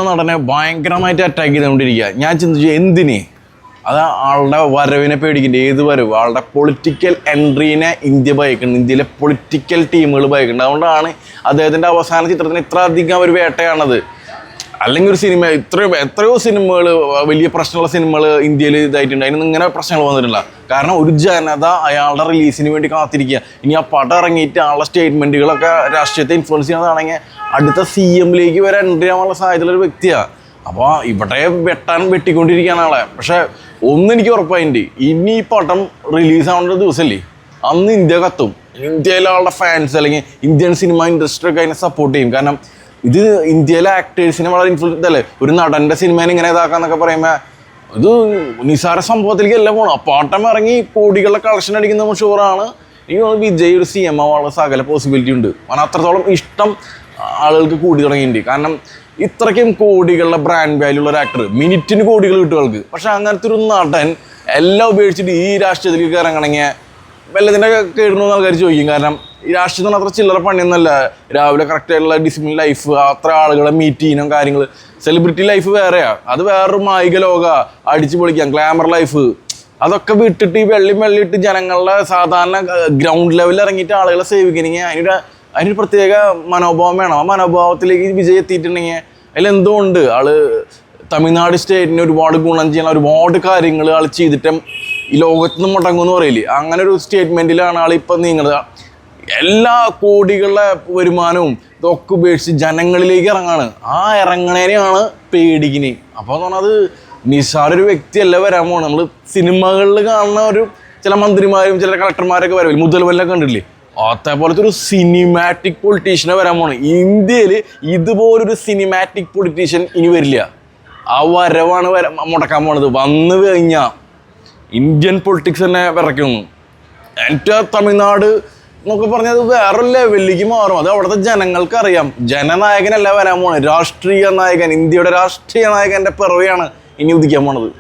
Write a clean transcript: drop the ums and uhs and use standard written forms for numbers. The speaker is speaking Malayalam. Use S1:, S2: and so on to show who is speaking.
S1: നടനെ ഭയങ്കരമായിട്ട് അറ്റാക്ക് ചെയ്തുകൊണ്ടിരിക്കുക. ഞാൻ ചിന്തിച്ചു എന്തിന് അത് ആളുടെ വരവിനെ പേടിക്കുന്നുണ്ട്. ഏത് വരവ്? ആളുടെ പൊളിറ്റിക്കൽ എൻട്രീനെ ഇന്ത്യ ഭയക്കുന്നുണ്ട്, ഇന്ത്യയിലെ പൊളിറ്റിക്കൽ ടീമുകൾ ഭയക്കുന്നുണ്ട്. അതുകൊണ്ടാണ് അദ്ദേഹത്തിൻ്റെ അവസാന ചിത്രത്തിന് ഇത്ര അധികം ഒരു വേട്ടയാണത്. അല്ലെങ്കിൽ ഒരു സിനിമ എത്രയോ സിനിമകൾ, വലിയ പ്രശ്നമുള്ള സിനിമകൾ ഇന്ത്യയിൽ ഇതായിട്ടുണ്ട്, അതിനൊന്നും ഇങ്ങനെ പ്രശ്നങ്ങൾ വന്നിട്ടില്ല. കാരണം ഒരു ജനത അയാളുടെ റിലീസിന് വേണ്ടി കാത്തിരിക്കുക. ഇനി ആ പടം ഇറങ്ങിയിട്ട് ആളുടെ സ്റ്റേറ്റ്മെൻറ്റുകളൊക്കെ രാഷ്ട്രീയത്തെ ഇൻഫ്ലുവൻസ് ചെയ്യുന്നതാണെങ്കിൽ അടുത്ത CM-ലേക്ക് വരെ എൻട്രി ആവാനുള്ള സാധ്യതയുള്ളൊരു വ്യക്തിയാണ്. അപ്പോൾ ഇവിടെ വെട്ടിക്കൊണ്ടിരിക്കുകയാണ് ആളെ. പക്ഷേ ഒന്നെനിക്ക് ഉറപ്പായിട്ടുണ്ട്, ഇനി ഈ പടം റിലീസാവേണ്ട ദിവസമല്ലേ അന്ന് ഇന്ത്യ കത്തും. ഇന്ത്യയിലെ ആളുടെ ഫാൻസ് അല്ലെങ്കിൽ ഇന്ത്യൻ സിനിമ ഇൻഡസ്ട്രി ഒക്കെ അതിനെ സപ്പോർട്ട് ചെയ്യും. കാരണം ഇത് ഇന്ത്യയിലെ ആക്ടേഴ്സിനെ വളരെ ഇൻഫ്ലുവൻസ് അല്ലേ. ഒരു നടൻ്റെ സിനിമേനെ ഇങ്ങനെ ഇതാക്കാന്നൊക്കെ പറയുമ്പോൾ ഇത് നിസാര സംഭവത്തിലേക്ക് എല്ലാം പോകണം. പാട്ടം ഇറങ്ങി കോടികളുടെ കളക്ഷൻ അടിക്കുന്ന ഷുവറാണ്. എനിക്ക് വിജയ് ഒരു CM ആവാനുള്ള സകല പോസിബിലിറ്റി ഉണ്ട്. കാരണം അത്രത്തോളം ഇഷ്ടം ആളുകൾക്ക് കൂടി തുടങ്ങിയിട്ടുണ്ട്. കാരണം ഇത്രയ്ക്കും കോടികളുടെ ബ്രാൻഡ് വാല്യൂ ഉള്ള ഒരു ആക്ടർ, മിനിറ്റിന് കോടികൾ കിട്ടും ആൾക്ക്. പക്ഷെ അങ്ങനത്തെ ഒരു നടൻ എല്ലാം ഉപേക്ഷിച്ചിട്ട് ഈ രാഷ്ട്രീയത്തിലേക്ക് ഇറങ്ങണമെങ്കിൽ വല്ലതിൻ്റെ കേടണമെന്ന് ആൾക്കാർ ചോദിക്കും. കാരണം ഈ രാഷ്ട്രീയത്തിന് അത്ര ചില്ലറ പണിയൊന്നുമല്ല. രാവിലെ കറക്റ്റായിട്ടുള്ള ഡിസിപ്ലിൻ ലൈഫ്, അത്ര ആളുകളെ മീറ്റ് ചെയ്യണം, കാര്യങ്ങൾ. സെലിബ്രിറ്റി ലൈഫ് വേറെയാണ്, അത് വേറൊരു മായിക ലോക, അടിച്ചു പൊളിക്കാം, ഗ്ലാമർ ലൈഫ്. അതൊക്കെ വിട്ടിട്ട് ഈ വെള്ളിയിട്ട് ജനങ്ങളുടെ സാധാരണ ഗ്രൗണ്ട് ലെവലിൽ ഇറങ്ങിയിട്ട് ആളുകളെ സേവിക്കണമെങ്കിൽ അതിനൊരു പ്രത്യേക മനോഭാവം വേണം. ആ മനോഭാവത്തിലേക്ക് വിജയ് എത്തിയിട്ടുണ്ടെങ്കിൽ അതിലെന്തുകൊണ്ട് ആള് തമിഴ്നാട് സ്റ്റേറ്റിന് ഒരുപാട് ഗുണം ചെയ്യണം, ഒരുപാട് കാര്യങ്ങൾ ആൾ ചെയ്തിട്ട് ഈ ലോകത്ത് നിന്ന് മുടങ്ങുമെന്ന് പറയില്ലേ, അങ്ങനെ ഒരു സ്റ്റേറ്റ്മെൻറ്റിലാണ് ആളിപ്പം നീങ്ങുന്നത്. എല്ലാ കോടികളുടെ വരുമാനവും ഇതൊക്കെ ഉപേക്ഷിച്ച് ജനങ്ങളിലേക്ക് ഇറങ്ങാണ്. ആ ഇറങ്ങണേനെയാണ് പേടിക്കുന്നത്. അപ്പോൾ എന്ന് പറഞ്ഞാൽ അത് നിസ്സാരൊരു വ്യക്തിയല്ല വരാൻ പോകുന്നത്. നമ്മൾ സിനിമകളിൽ കാണുന്ന ചില മന്ത്രിമാരും ചില കളക്ടർമാരൊക്കെ വരവില്ല, മുതൽവല്ലൊക്കെ കണ്ടില്ലേ, അതേപോലത്തെ ഒരു സിനിമാറ്റിക് പൊളിറ്റീഷ്യനെ വരാൻ പോകണം. ഇന്ത്യയിൽ ഇതുപോലൊരു സിനിമാറ്റിക് പൊളിറ്റീഷ്യൻ ഇനി വരില്ല. ആ വരവാണ് മുടക്കാൻ പോണത്. വന്നു കഴിഞ്ഞാൽ ഇന്ത്യൻ പൊളിറ്റിക്സ് തന്നെ വിറയ്ക്കുന്നു. എൻ്റെ തമിഴ്നാട് എന്നൊക്കെ പറഞ്ഞത് വേറൊരു ലെവലിലേക്ക് മാറും. അത് അവിടുത്തെ ജനങ്ങൾക്ക് അറിയാം. ജനനായകനല്ല വരാൻ പോണത്, രാഷ്ട്രീയ നായകൻ, ഇന്ത്യയുടെ രാഷ്ട്രീയ നായകൻ്റെ പിറവിയാണ് ഇനി ഉദിക്കാൻ പോണത്.